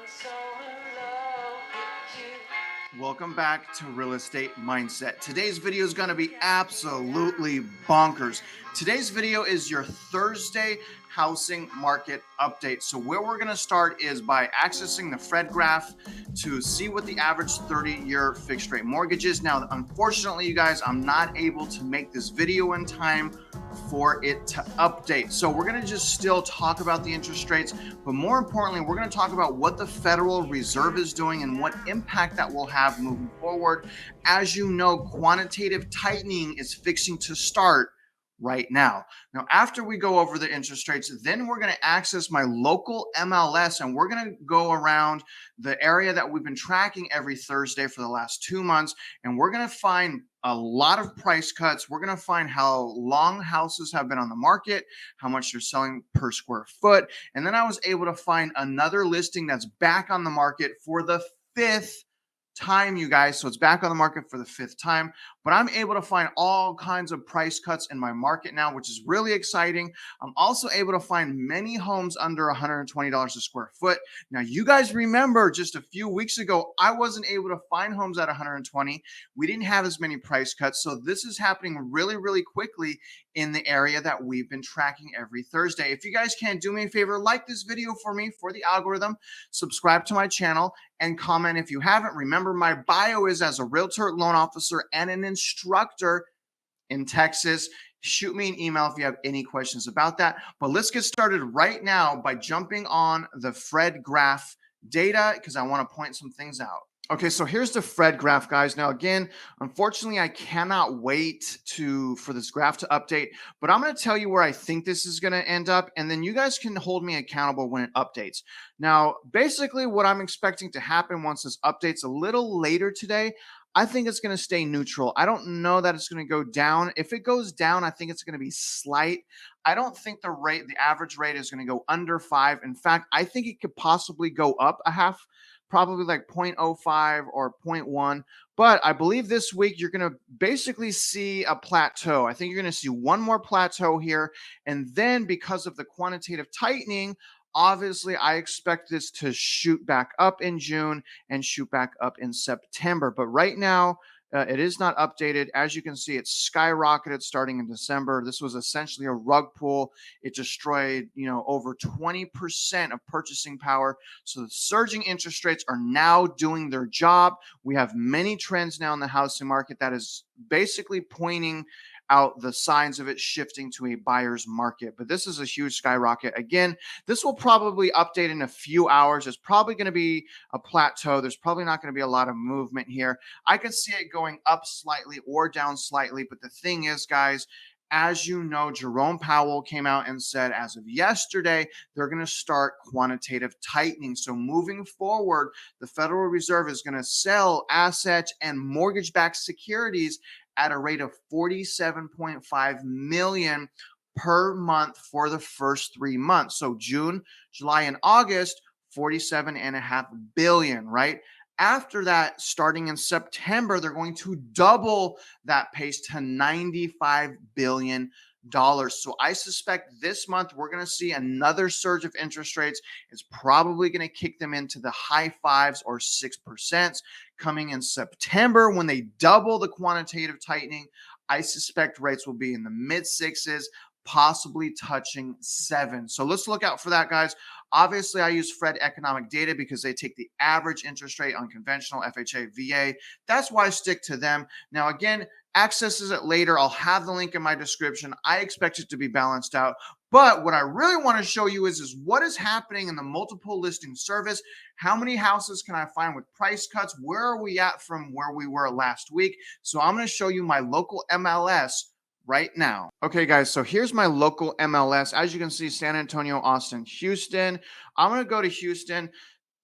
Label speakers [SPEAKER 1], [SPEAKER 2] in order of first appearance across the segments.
[SPEAKER 1] so in love with you.
[SPEAKER 2] Welcome back to Real Estate Mindset. Today's video is going to be absolutely bonkers. Today's video is your Thursday housing market update. So where we're going to start is by accessing the Fred graph to see what the average 30-year fixed rate mortgage is. Now, unfortunately, you guys, I'm not able to make this video in time for it to update. So we're going to just still talk about the interest rates, but more importantly, we're going to talk about what the Federal Reserve is doing and what impact that will have moving forward. As you know, quantitative tightening is fixing to start right now. Now, after we go over the interest rates, then we're going to access my local MLS and we're going to go around the area that we've been tracking every Thursday for the last 2 months. And we're going to find a lot of price cuts. We're going to find how long houses have been on the market, how much they're selling per square foot. And then I was able to find another listing that's back on the market for the fifth time, you guys. So it's back on the market for the fifth time, but I'm able to find all kinds of price cuts in my market now, which is really exciting. I'm also able to find many homes under $120 a square foot. Now, you guys remember just a few weeks ago, I wasn't able to find homes at 120. We didn't have as many price cuts. So this is happening really, really quickly in the area that we've been tracking every Thursday. If you guys can do me a favor, like this video for me for the algorithm, subscribe to my channel, and comment if you haven't. Remember, my bio is as a realtor, loan officer, and an instructor in Texas. Shoot me an email if you have any questions about that. But let's get started right now by jumping on the Fred graph data because I want to point some things out. Okay, so here's the Fred graph, guys. Now, again, unfortunately, I cannot wait for this graph to update, but I'm going to tell you where I think this is going to end up, and then you guys can hold me accountable when it updates. Now, basically, what I'm expecting to happen once this updates a little later today, I think it's going to stay neutral. I don't know that it's going to go down. If it goes down, I think it's going to be slight. I don't think the average rate is going to go under 5. In fact, I think it could possibly go up a half, probably like 0.05 or 0.1. But I believe this week you're going to basically see a plateau. I think you're going to see one more plateau here. And then because of the quantitative tightening, obviously I expect this to shoot back up in June and shoot back up in September. But right now, it is not updated. As you can see, it's skyrocketed starting in December. This was essentially a rug pull. It destroyed, over 20% of purchasing power. So the surging interest rates are now doing their job. We have many trends now in the housing market that is basically pointing out the signs of it shifting to a buyer's market. But this is a huge skyrocket. Again, this will probably update in a few hours. It's probably going to be a plateau. There's probably not going to be a lot of movement here. I can see it going up slightly or down slightly. But the thing is, guys, as you know, Jerome Powell came out and said as of yesterday, they're going to start quantitative tightening. So moving forward, the Federal Reserve is going to sell assets and mortgage-backed securities at a rate of 47.5 million per month for the first 3 months. So June, July, and August, 47.5 billion, right? After that, starting in September, they're going to double that pace to $95 billion. So I suspect this month we're going to see another surge of interest rates. It's probably going to kick them into the high 5s or 6%. Coming in September, when they double the quantitative tightening, I suspect rates will be in the mid 6s, possibly touching 7. So let's look out for that, guys. Obviously, I use Fred economic data because they take the average interest rate on conventional FHA, VA. That's why I stick to them. Now, again, accesses it later. I'll have the link in my description. I expect it to be balanced out. But what I really want to show you is what is happening in the multiple listing service. How many houses can I find with price cuts? Where are we at from where we were last week? So I'm going to show you my local MLS right now. Okay, guys, so here's my local MLS. As you can see, San Antonio, Austin, Houston. I'm going to go to Houston.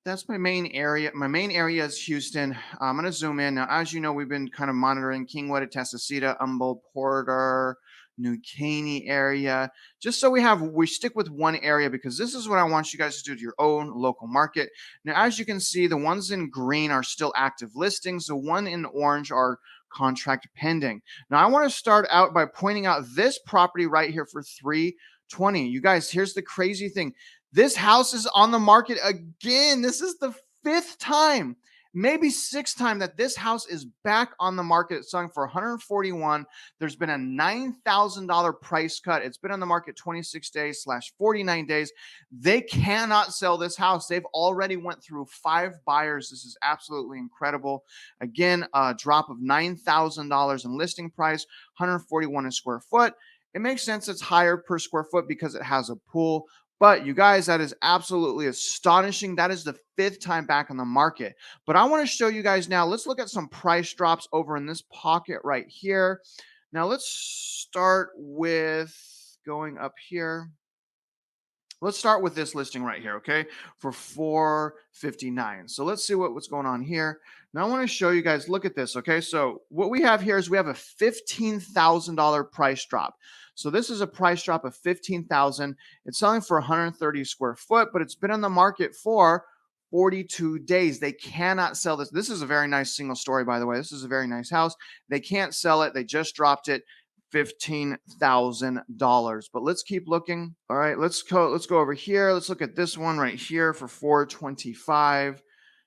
[SPEAKER 2] That's my main area. My main area is Houston. I'm going to zoom in. Now, as you know, we've been kind of monitoring Kingwood, Atascocita, Humboldt, Porter, New Caney area, just so we stick with one area because this is what I want you guys to do to your own local market. Now, as you can see, the ones in green are still active listings. The one in orange are contract pending. Now, I want to start out by pointing out this property right here for 320. You guys, here's the crazy thing. This house is on the market again. This is the fifth time, maybe sixth time that this house is back on the market. It's selling for 141. There's been a $9,000 price cut. It's been on the market 26 days slash 49 days. They cannot sell this house. They've already went through 5 buyers. This is absolutely incredible. Again, a drop of $9,000 in listing price, 141 a square foot. It makes sense it's higher per square foot because it has a pool. But you guys, that is absolutely astonishing. That is the fifth time back on the market. But I want to show you guys now. Let's look at some price drops over in this pocket right here. Now let's start with going up here. Let's start with this listing right here, okay, for 459. So let's see what's going on here. Now I want to show you guys, look at this, okay? So what we have here is we have a $15,000 price drop. So this is a price drop of $15,000. It's selling for 130 square foot, but it's been on the market for 42 days. They cannot sell this. This is a very nice single story, by the way. This is a very nice house. They can't sell it. They just dropped it. $15,000. But let's keep looking. All right, let's go over here. Let's look at this one right here for 425.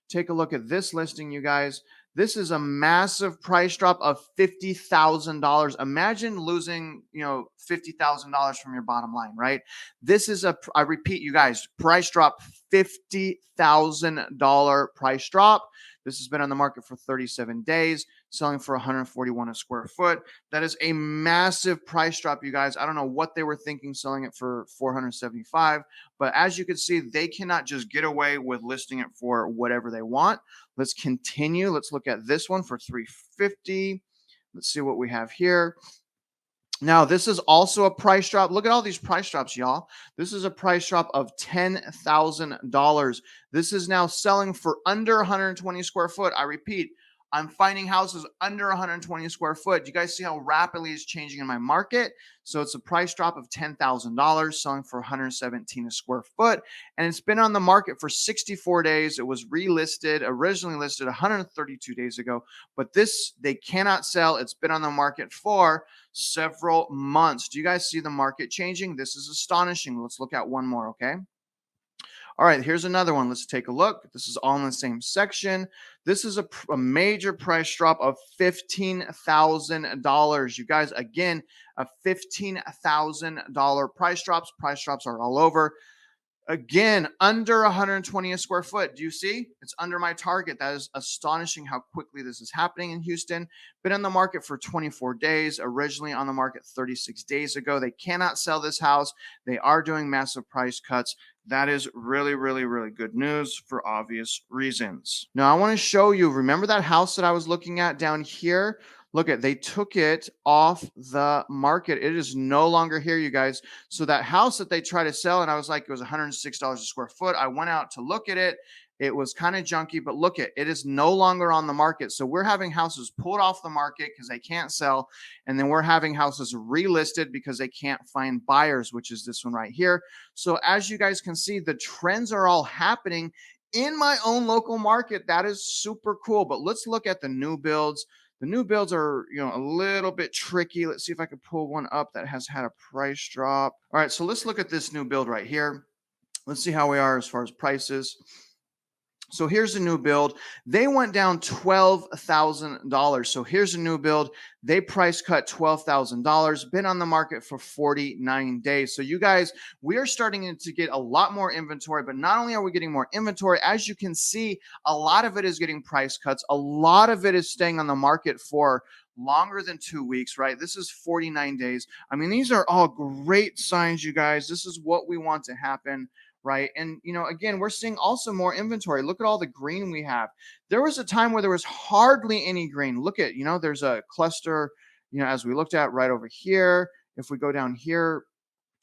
[SPEAKER 2] Take a look at this listing, you guys. This is a massive price drop of $50,000. Imagine losing, $50,000 from your bottom line, right? This is I repeat, you guys, price drop, $50,000 price drop. This has been on the market for 37 days, selling for 141 a square foot. That is a massive price drop, you guys. I don't know what they were thinking selling it for 475, but as you can see, they cannot just get away with listing it for whatever they want. Let's continue. Let's look at this one for 350. Let's see what we have here. Now, this is also a price drop. Look at all these price drops, y'all. This is a price drop of $10,000. This is now selling for under 120 square foot. I repeat, I'm finding houses under 120 square foot. You guys see how rapidly it's changing in my market? So it's a price drop of $10,000, selling for 117 a square foot. And it's been on the market for 64 days. It was originally listed 132 days ago. But this, they cannot sell. It's been on the market for several months. Do you guys see the market changing? This is astonishing. Let's look at one more, okay? All right, here's another one. Let's take a look. This is all in the same section. This is a major price drop of $15,000. You guys, again, a $15,000 price drops. Price drops are all over. Again, under 120 a square foot. Do you see? It's under my target. That is astonishing how quickly this is happening in Houston. Been on the market for 24 days, originally on the market 36 days ago. They cannot sell this house. They are doing massive price cuts. That is really, really, really good news for obvious reasons. Now, I want to show you, remember that house that I was looking at down here? Look at, they took it off the market. It is no longer here, you guys. So that house that they try to sell, and I was like, it was $106 a square foot. I went out to look at it. It was kind of junky, but look at it is no longer on the market. So we're having houses pulled off the market because they can't sell. And then we're having houses relisted because they can't find buyers, which is this one right here. So as you guys can see, the trends are all happening in my own local market. That is super cool. But let's look at the new builds. The new builds are, a little bit tricky. Let's see if I can pull one up that has had a price drop. All right, so let's look at this new build right here. Let's see how we are as far as prices. So here's a new build. They went down $12,000. So here's a new build. They price cut $12,000. Been on the market for 49 days. So you guys, we are starting to get a lot more inventory, but not only are we getting more inventory, as you can see, a lot of it is getting price cuts. A lot of it is staying on the market for longer than 2 weeks, right? This is 49 days. I mean, these are all great signs, you guys. This is what we want to happen. Right. And, again, we're seeing also more inventory. Look at all the green we have. There was a time where there was hardly any green. Look at, there's a cluster, as we looked at right over here. If we go down here,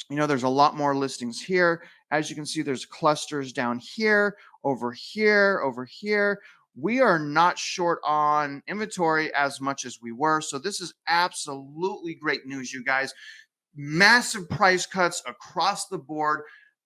[SPEAKER 2] there's a lot more listings here. As you can see, there's clusters down here, over here, over here. We are not short on inventory as much as we were. So this is absolutely great news, you guys. Massive price cuts across the board.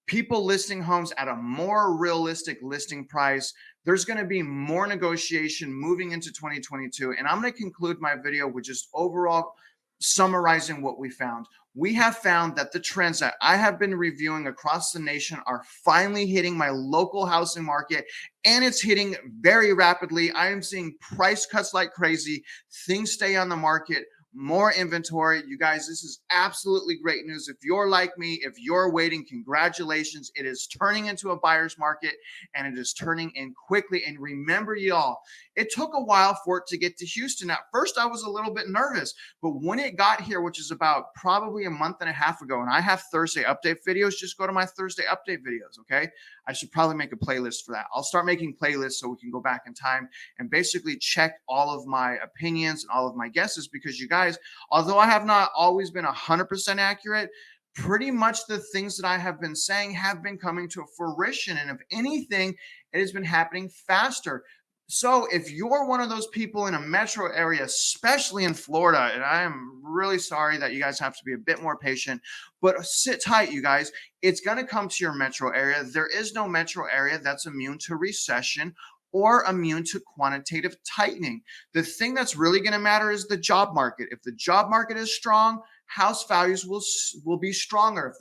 [SPEAKER 2] People listing homes at a more realistic listing price. There's going to be more negotiation moving into 2022. And I'm going to conclude my video with just overall summarizing what we found. We have found that the trends that I have been reviewing across the nation are finally hitting my local housing market, and it's hitting very rapidly. I am seeing price cuts like crazy. Things stay on the market, more inventory. You guys, this is absolutely great news. If you're like me, if you're waiting, congratulations. It is turning into a buyer's market, and it is turning in quickly. And remember, y'all, it took a while for it to get to Houston. At first, I was a little bit nervous, but when it got here, which is about probably a month and a half ago, and I have Thursday update videos, just go to my Thursday update videos, okay? I should probably make a playlist for that. I'll start making playlists so we can go back in time and basically check all of my opinions and all of my guesses, because you guys, although I have not always been 100% accurate, pretty much the things that I have been saying have been coming to fruition. And if anything, it has been happening faster. So if you're one of those people in a metro area, especially in Florida, and I am really sorry that you guys have to be a bit more patient, but sit tight, you guys. It's going to come to your metro area. There is no metro area that's immune to recession or immune to quantitative tightening. The thing that's really going to matter is the job market. If the job market is strong, house values will be stronger.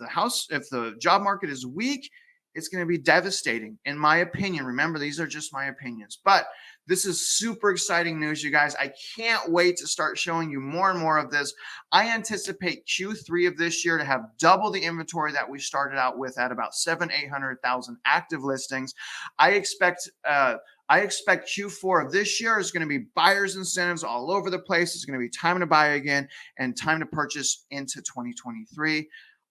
[SPEAKER 2] If the job market is weak, it's going to be devastating, in my opinion. Remember, these are just my opinions, but this is super exciting news, you guys. I can't wait to start showing you more and more of this. I anticipate Q3 of this year to have double the inventory that we started out with at about 800,000 active listings. I expect Q4 of this year is going to be buyer's incentives all over the place. It's going to be time to buy again and time to purchase into 2023.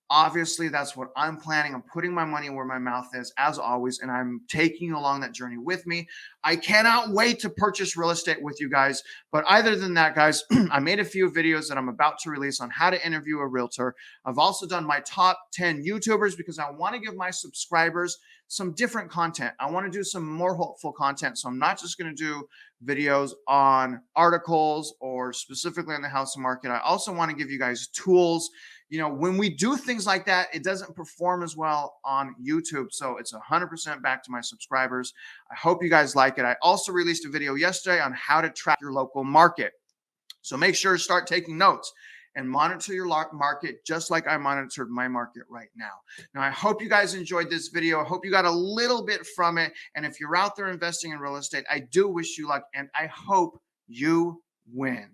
[SPEAKER 2] Obviously, that's what I'm planning. I'm putting my money where my mouth is, as always, and I'm taking you along that journey with me. I cannot wait to purchase real estate with you guys. But other than that, guys, I made a few videos that I'm about to release on how to interview a realtor. I've also done my top 10 YouTubers because I want to give my subscribers some different content. I want to do some more hopeful content. So I'm not just going to do videos on articles or specifically on the housing market. I also want to give you guys tools. You know, when we do things like that, it doesn't perform as well on YouTube. So it's 100% back to my subscribers. I hope you guys like it. I also released a video yesterday on how to track your local market. So make sure to start taking notes and monitor your market just like I monitored my market right now. Now, I hope you guys enjoyed this video. I hope you got a little bit from it. And if you're out there investing in real estate, I do wish you luck, and I hope you win.